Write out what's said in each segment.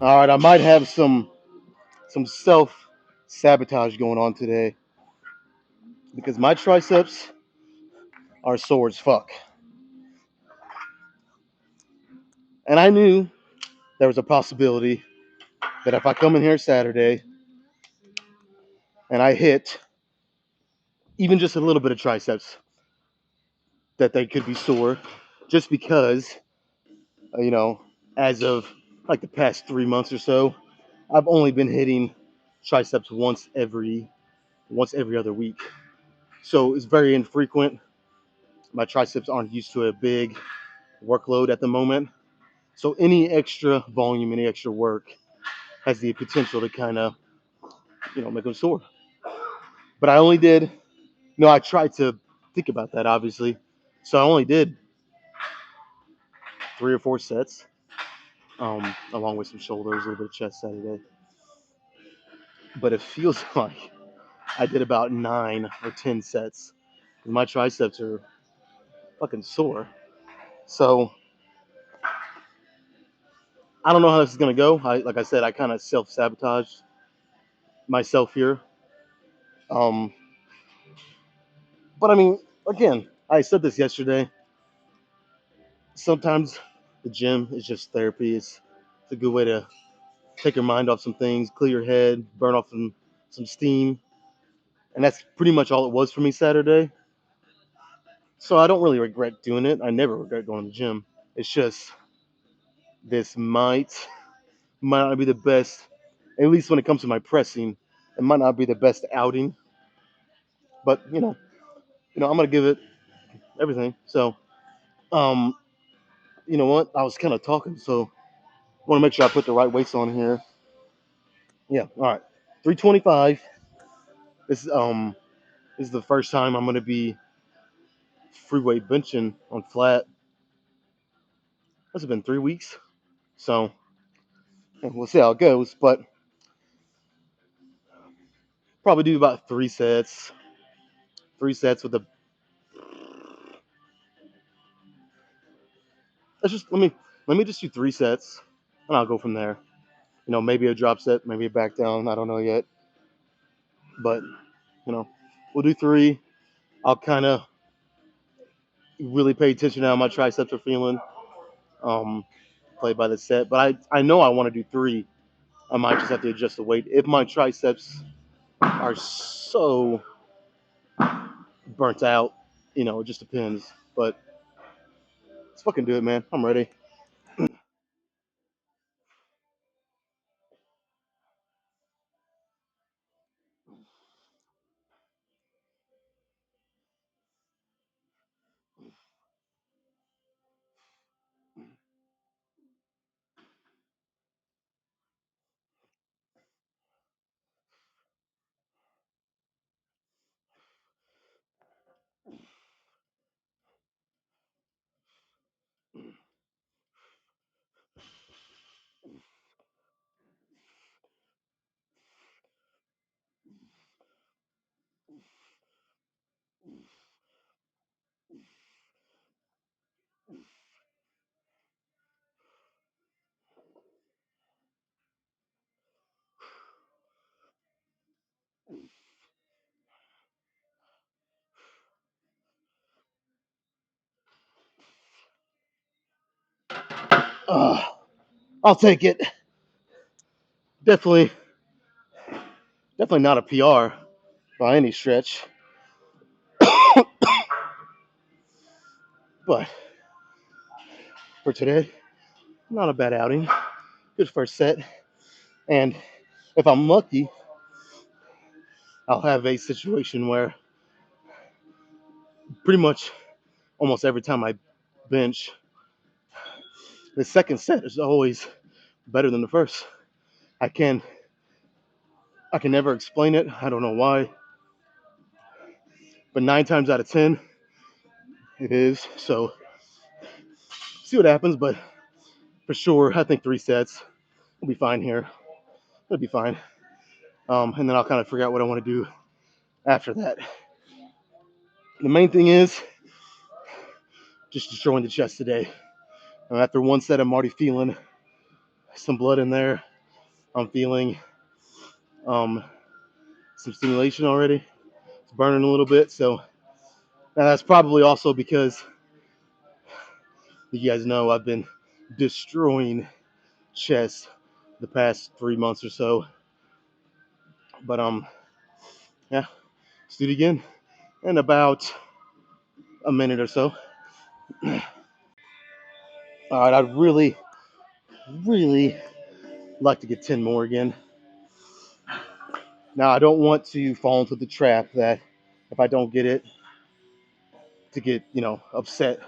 All right, I might have some self sabotage going on today because my triceps are sore as fuck, and I knew there was a possibility that if I come in here Saturday and I hit even just a little bit of triceps, that they could be sore, just because you know, as of like the past 3 months or so, I've only been hitting triceps once every other week. So it's very infrequent. My triceps aren't used to a big workload at the moment. So any extra volume, any extra work has the potential to kind of, make them sore. But I only did, I tried to think about that obviously. So I only did 3 or 4 sets, along with some shoulders, a little bit of chest Saturday. But it feels like I did about 9 or 10 sets. My triceps are fucking sore. So I don't know how this is gonna go. Like I said, I kind of self sabotaged myself here. Um, but I mean, again, I said this yesterday. Sometimes the gym is just therapy. It's a good way to take your mind off some things, clear your head, burn off some steam, and that's pretty much all it was for me Saturday. So I don't really regret doing it. I never regret going to the gym. It's just this might not be the best, at least when it comes to my pressing. It might not be the best outing, but I'm gonna give it everything. So, um, you know what? I was kind of talking, so I want to make sure I put the right weights on here. Yeah, all right. 325. This is the first time I'm gonna be free weight benching on flat. That's been 3 weeks, so yeah, we'll see how it goes. But probably do about 3 sets. 3 sets with a. Let me just do 3 sets, and I'll go from there. Maybe a drop set, maybe a back down. I don't know yet, but we'll do three. I'll kind of really pay attention to how my triceps are feeling. Um, Play by the set, but I know I want to do three. I might just have to adjust the weight if my triceps are so burnt out. It just depends. But let's fucking do it, man. I'm ready. Uh, I'll take it. Definitely, definitely not a PR by any stretch. But for today, not a bad outing. Good first set. And if I'm lucky, I'll have a situation where pretty much almost every time I bench, the second set is always better than the first. I can I can never explain it. I don't know why, but 9 times out of 10, it is. So see what happens. But for sure, I think 3 sets will be fine here. It'll be fine. And then I'll kind of figure out what I want to do after that. The main thing is just destroying the chest today. After 1 set, I'm already feeling some blood in there. I'm feeling um, some stimulation already. It's burning a little bit. So and that's probably also because you guys know I've been destroying chest the past 3 months or so. But yeah, let's do it again in about a minute or so. All right, I'd really, really like to get 10 more again. Now, I don't want to fall into the trap that if I don't get it, to get, upset.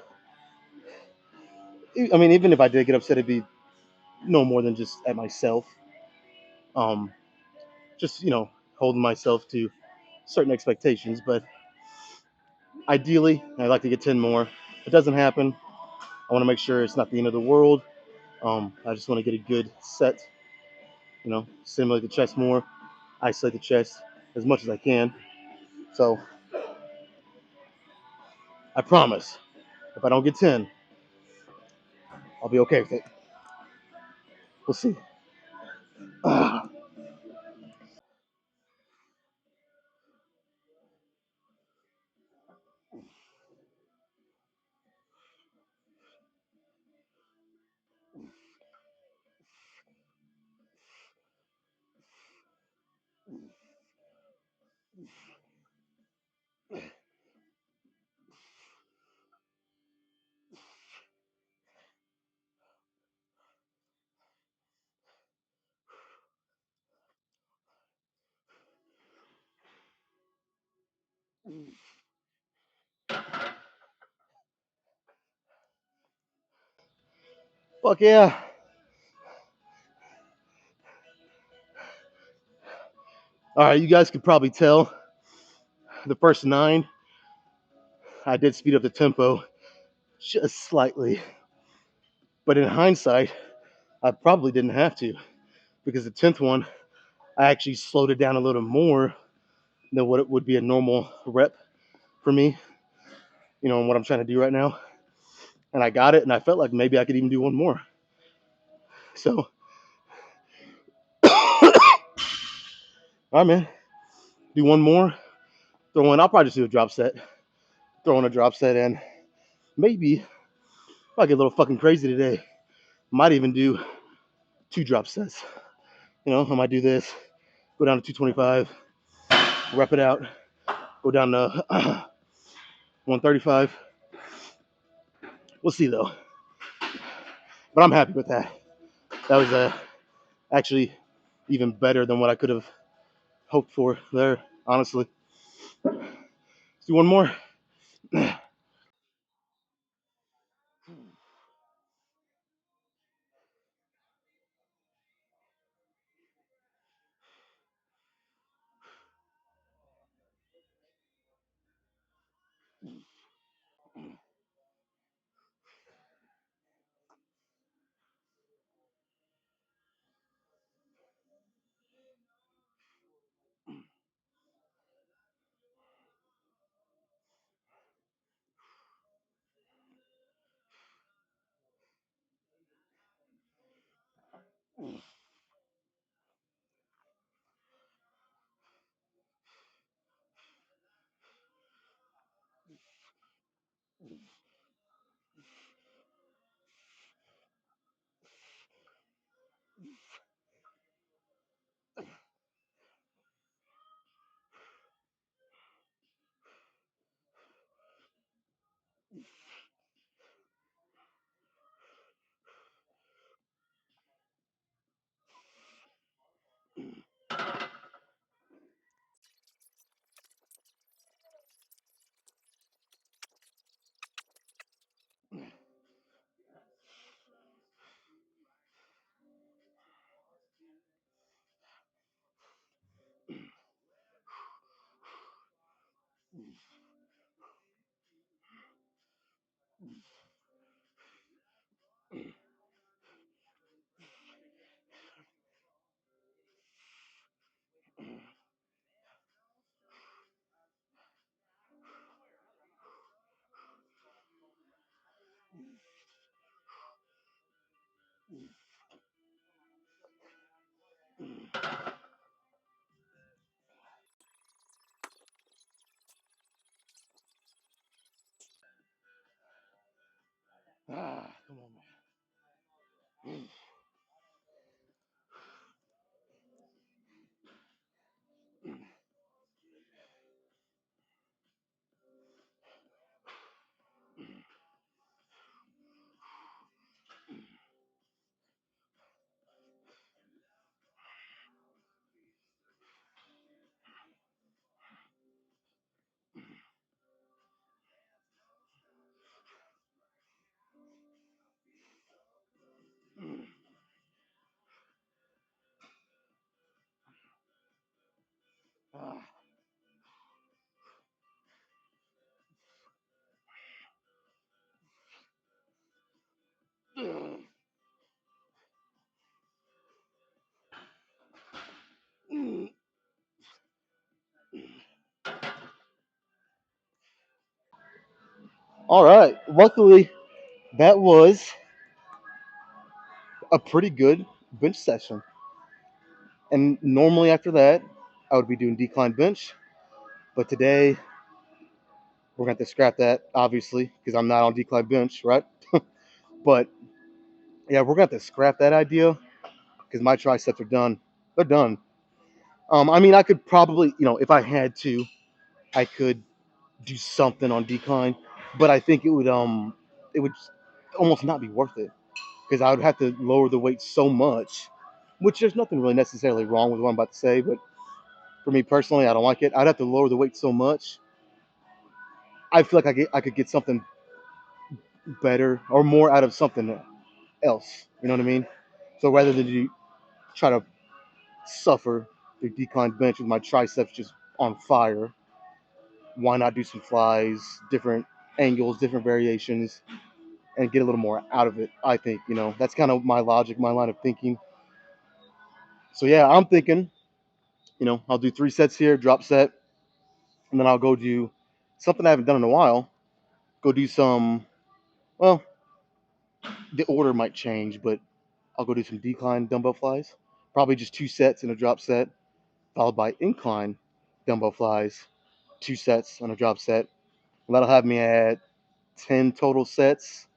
I mean, even if I did get upset, it'd be no more than just at myself. Um, just, holding myself to certain expectations. But ideally, I'd like to get 10 more. If it doesn't happen, I want to make sure it's not the end of the world. I just want to get a good set, stimulate the chest more, isolate the chest as much as I can. So I promise, if I don't get 10, I'll be okay with it. We'll see. Fuck yeah. All right, you guys could probably tell the first 9, I did speed up the tempo just slightly. But in hindsight, I probably didn't have to because the 10th one, I actually slowed it down a little more than what it would be a normal rep for me, and what I'm trying to do right now. And I got it, and I felt like maybe I could even do one more. So, all right, man, do one more. I'll probably just do a drop set. Throw in a drop set, and maybe if I get a little fucking crazy today, might even do 2 drop sets. I might do this, go down to 225, rep it out, go down to 135. We'll see though. But I'm happy with that. That was actually even better than what I could have hoped for there, honestly. Let's do one more. All right. Luckily, that was a pretty good bench session. And normally after that, I would be doing decline bench. But today, we're going to have to scrap that, obviously, because I'm not on decline bench, right? But yeah, we're going to have to scrap that idea because my triceps are done. They're done. I mean, I could probably, if I had to, I could do something on decline, but I think it would almost not be worth it because I would have to lower the weight so much, which there's nothing really necessarily wrong with what I'm about to say, but for me personally, I don't like it. I'd have to lower the weight so much. I feel like I could get something better or more out of something else. You know what I mean? So rather than try to suffer the decline bench with my triceps just on fire, why not do some flies, different angles, different variations, and get a little more out of it? I think that's kind of my logic, my line of thinking. So yeah, I'm thinking I'll do 3 sets here, drop set, and then I'll go do something I haven't done in a while. Go do some. Well, the order might change, but I'll go do some decline dumbbell flies. Probably just 2 sets in a drop set, followed by incline dumbbell flies, 2 sets on a drop set. And that'll have me at 10 total sets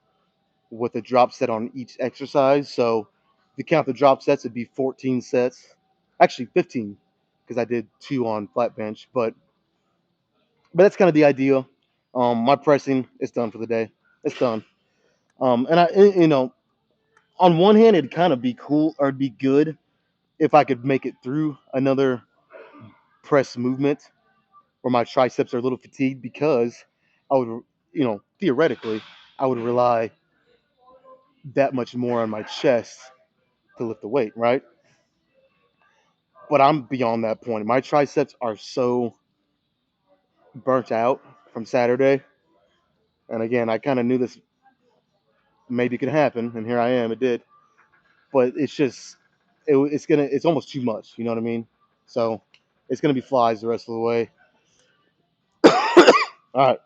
with a drop set on each exercise. So if you count the drop sets, it'd be 14 sets. Actually, 15 because I did 2 on flat bench. But that's kind of the idea. My pressing is done for the day. It's done. And on one hand, it'd kind of be cool or it'd be good if I could make it through another press movement where my triceps are a little fatigued because I would, theoretically, I would rely that much more on my chest to lift the weight, right? But I'm beyond that point. My triceps are so burnt out from Saturday. And again, I kind of knew this maybe could happen, and here I am. It did, but it's almost too much. You know what I mean? So it's gonna be flies the rest of the way. All right.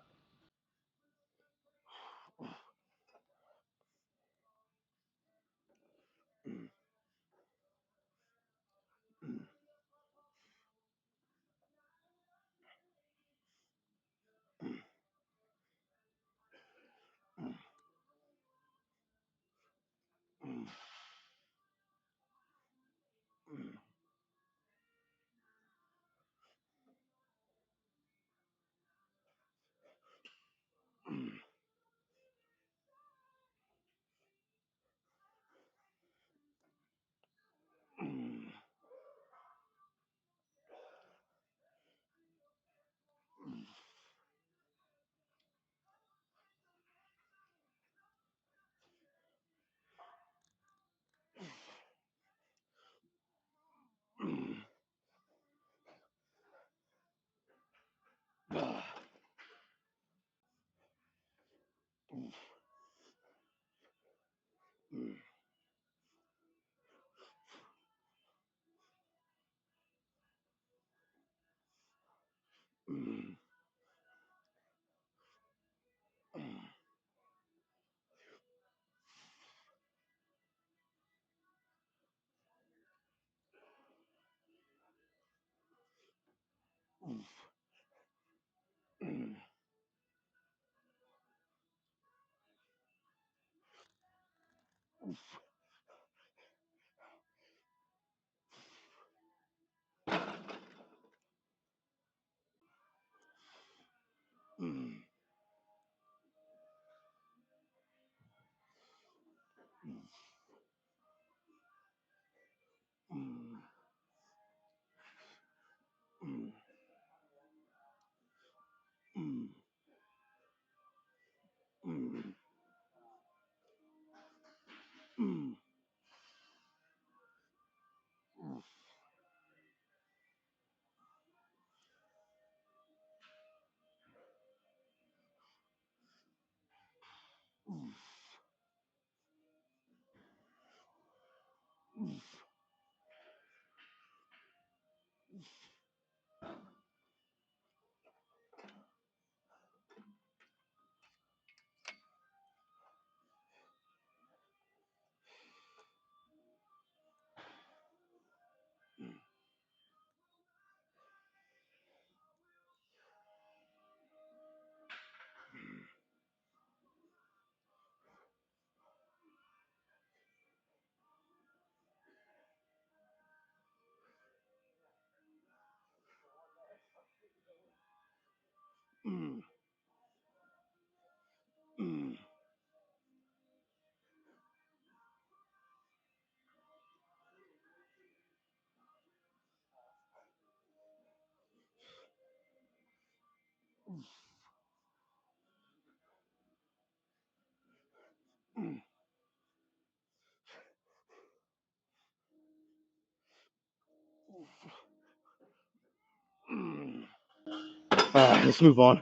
Let's move on.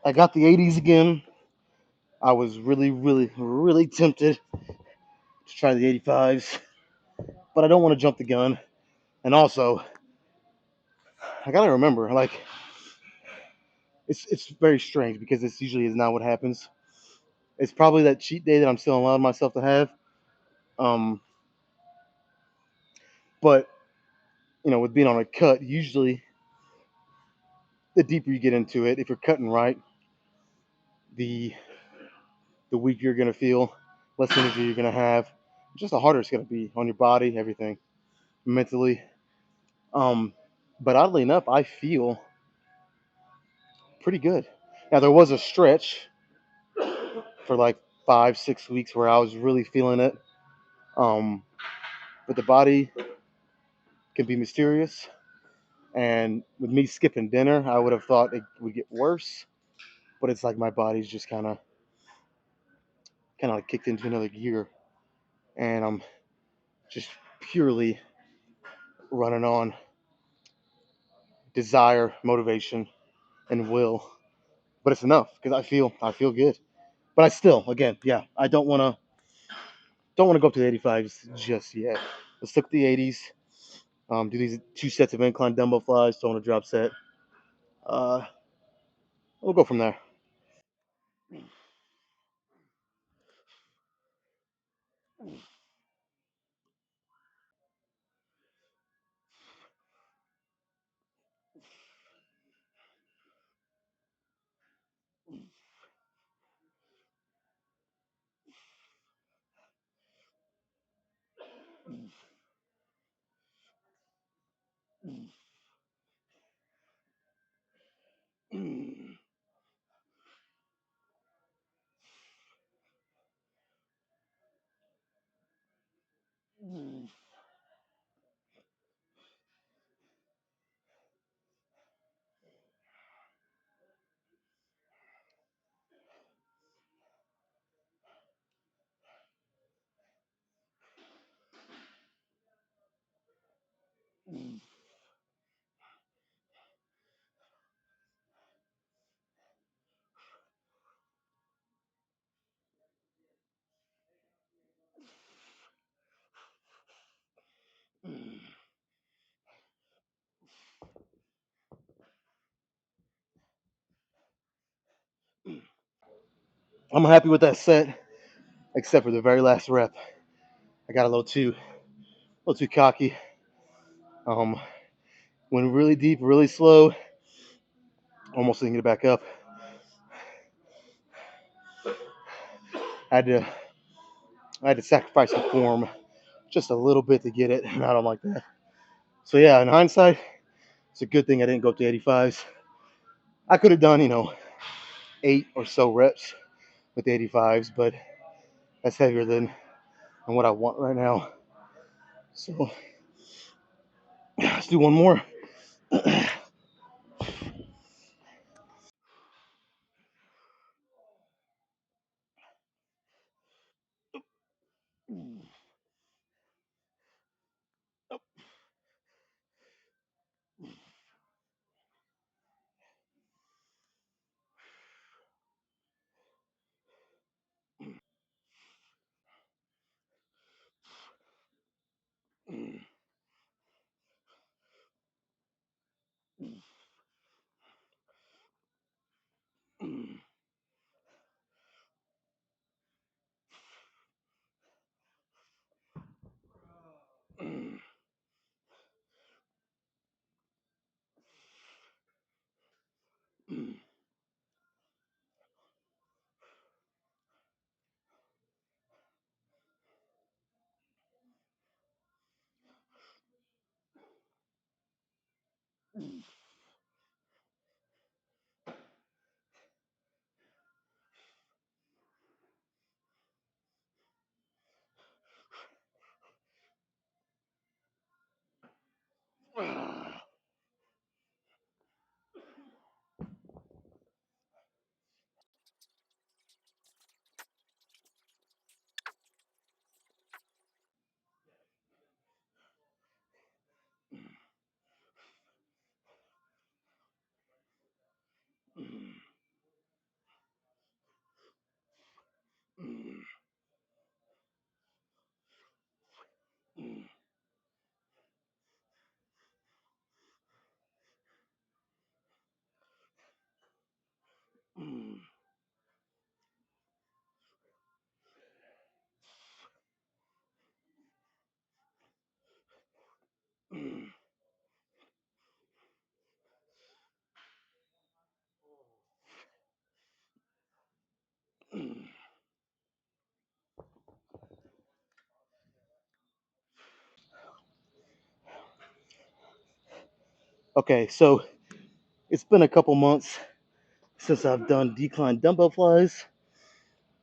I got the 80s again. I was really, really, really tempted to try the 85s, but I don't want to jump the gun. And also, I gotta remember, like, it's very strange because this usually is not what happens. It's probably that cheat day that I'm still allowing myself to have. Um, but with being on a cut, usually the deeper you get into it, if you're cutting right, the weaker you're gonna feel, less energy you're gonna have, just the harder it's gonna be on your body, everything, mentally. Um, but oddly enough, I feel pretty good. Now there was a stretch for like 5, 6 weeks where I was really feeling it. Um, but the body can be mysterious, and with me skipping dinner, I would have thought it would get worse. But it's like my body's just kind of like kicked into another gear, and I'm just purely running on desire, motivation, and will. But it's enough because I feel good. But I still, again, yeah, I don't want to go up to the 85s just yet. Let's stick with the 80s. Do these 2 sets of incline dumbbell flies, throw in a drop set. Uh, we'll go from there. I'm happy with that set, except for the very last rep. I got a little too cocky. Um, went really deep, really slow, almost didn't get it back up. I had to, I had to sacrifice the form just a little bit to get it, and I don't like that. So yeah, in hindsight, it's a good thing I didn't go up to 85s. I could have done, 8 or so reps with the 85s, but that's heavier than what I want right now. So let's do one more. Okay, so it's been a couple months since I've done decline dumbbell flies.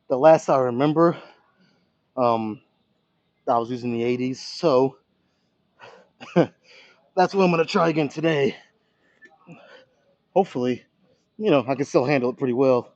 The last I remember, um, I was using the 80s, so that's what I'm gonna try again today. Hopefully, I can still handle it pretty well.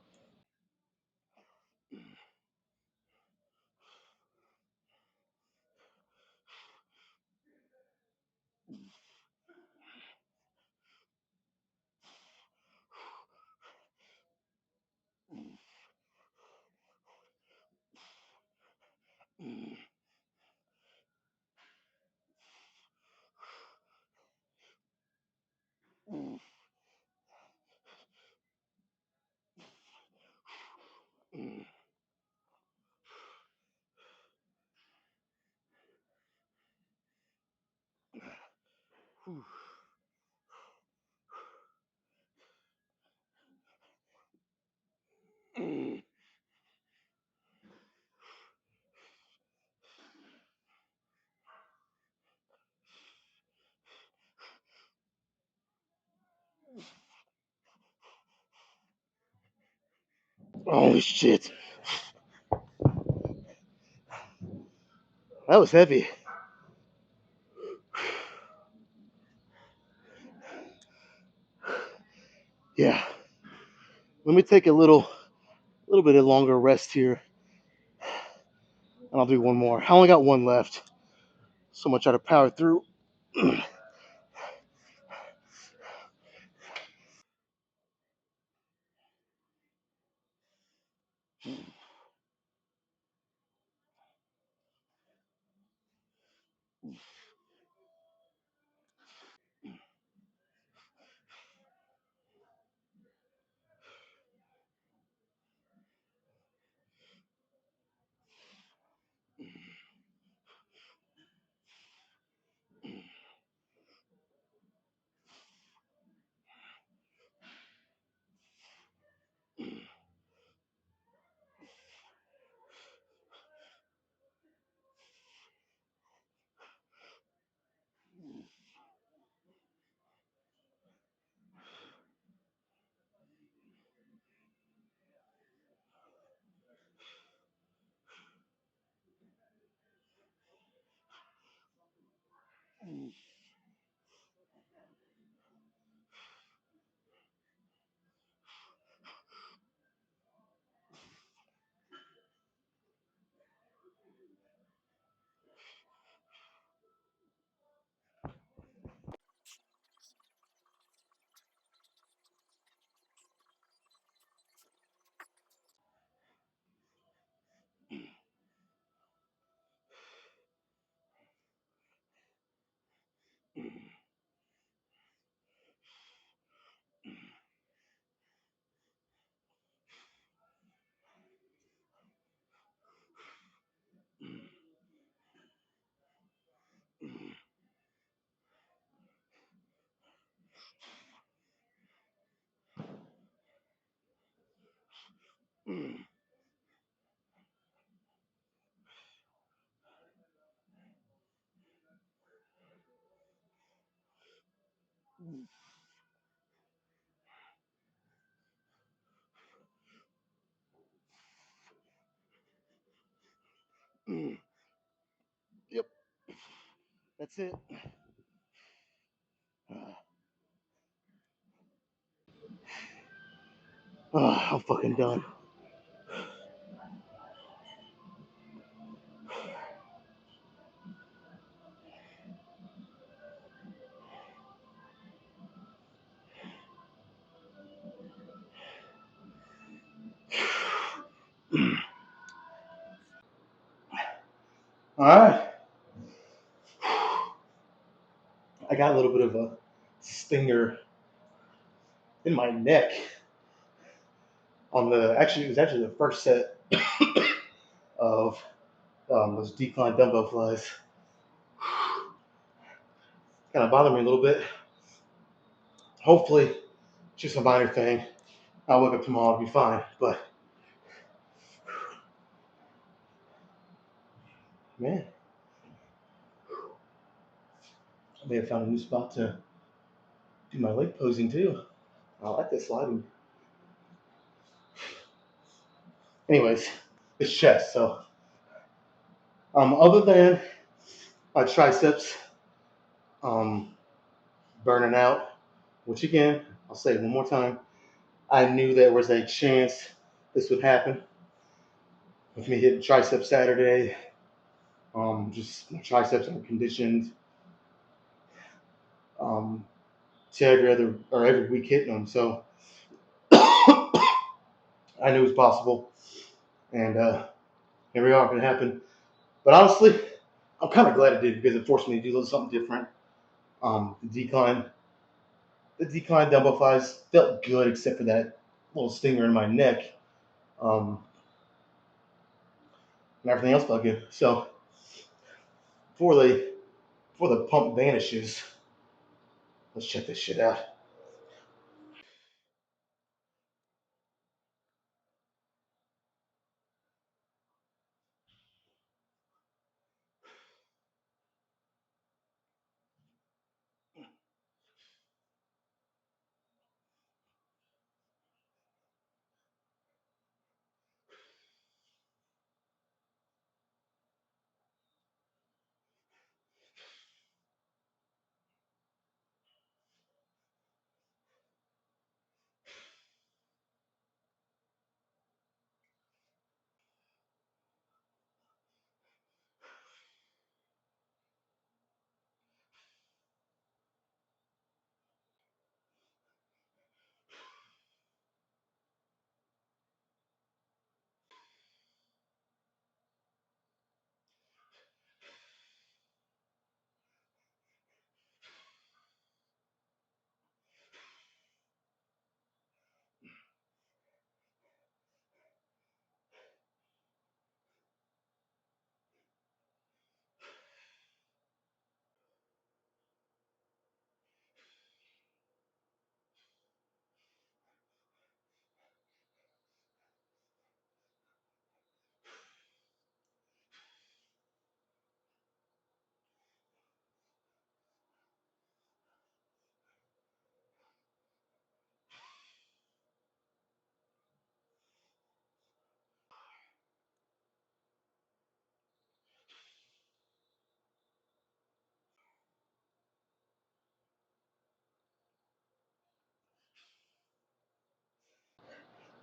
Holy shit, that was heavy. Yeah, let me take a little bit of longer rest here, and I'll do one more. I only got one left, so I'm gonna try to power through. Yep, that's it. I'm fucking done. All right, I got a little bit of a stinger in my neck on the. Actually, it was actually the first set of those decline dumbbell flies. Kind of bothered me a little bit. Hopefully, just a minor thing. I'll wake up tomorrow and be fine. But man, I may have found a new spot to do my leg posing too. I like this sliding. Anyways, it's chest. So other than my triceps um, burning out, which again, I'll say it one more time, I knew there was a chance this would happen with me hitting tricep Saturday. Just my triceps are conditioned um, to every other or every week hitting them. So I knew it was possible, and here we are. It happen. But honestly, I'm kind of glad it did because it forced me to do a little something different. Um, the decline, the decline dumbbell flies felt good except for that little stinger in my neck, um, and everything else felt good. So before the pump vanishes, let's check this shit out.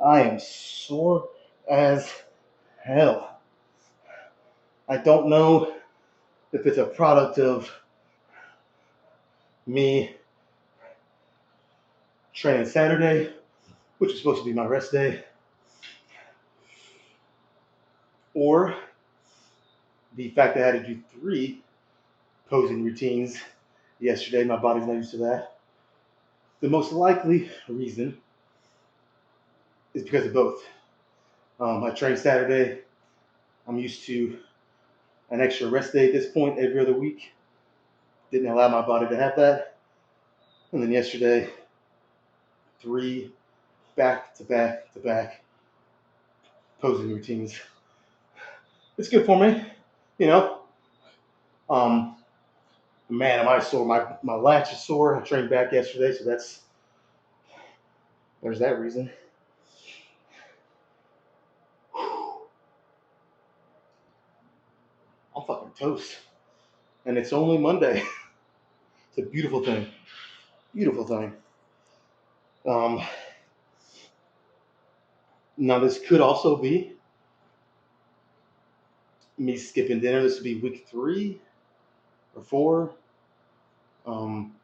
I am sore as hell. I don't know if it's a product of me training Saturday, which is supposed to be my rest day, or the fact that I had to do 3 posing routines yesterday. My body's not used to that. The most likely reason is because of both. I trained Saturday. I'm used to an extra rest day at this point every other week. Didn't allow my body to have that. And then yesterday, 3 back-to-back posing routines. It's good for me, you know. Um, man, am I sore? My lats are sore. I trained back yesterday, so there's that reason. I'm fucking toast, and it's only Monday. It's a beautiful thing. Beautiful thing. Um, Now this could also be me skipping dinner. This would be week 3 or 4. Um,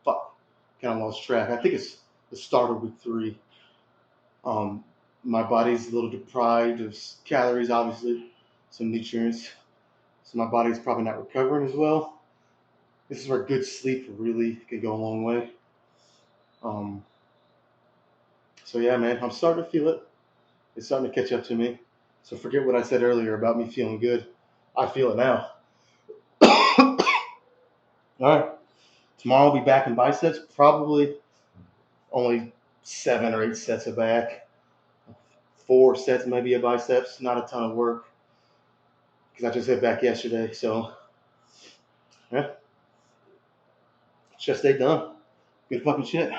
Fuck, kind of lost track. I think it's the start of week 3. Um, my body's a little deprived of calories, obviously, some nutrients, so my body's probably not recovering as well. This is where good sleep really can go a long way. Um, so yeah, man, I'm starting to feel it. It's starting to catch up to me. So forget what I said earlier about me feeling good. I feel it now. All right. Tomorrow I'll be back in biceps. Probably only 7 or 8 sets of back. 4 sets maybe of biceps. Not a ton of work because I just hit back yesterday. So yeah, chest day done. Good fucking shit.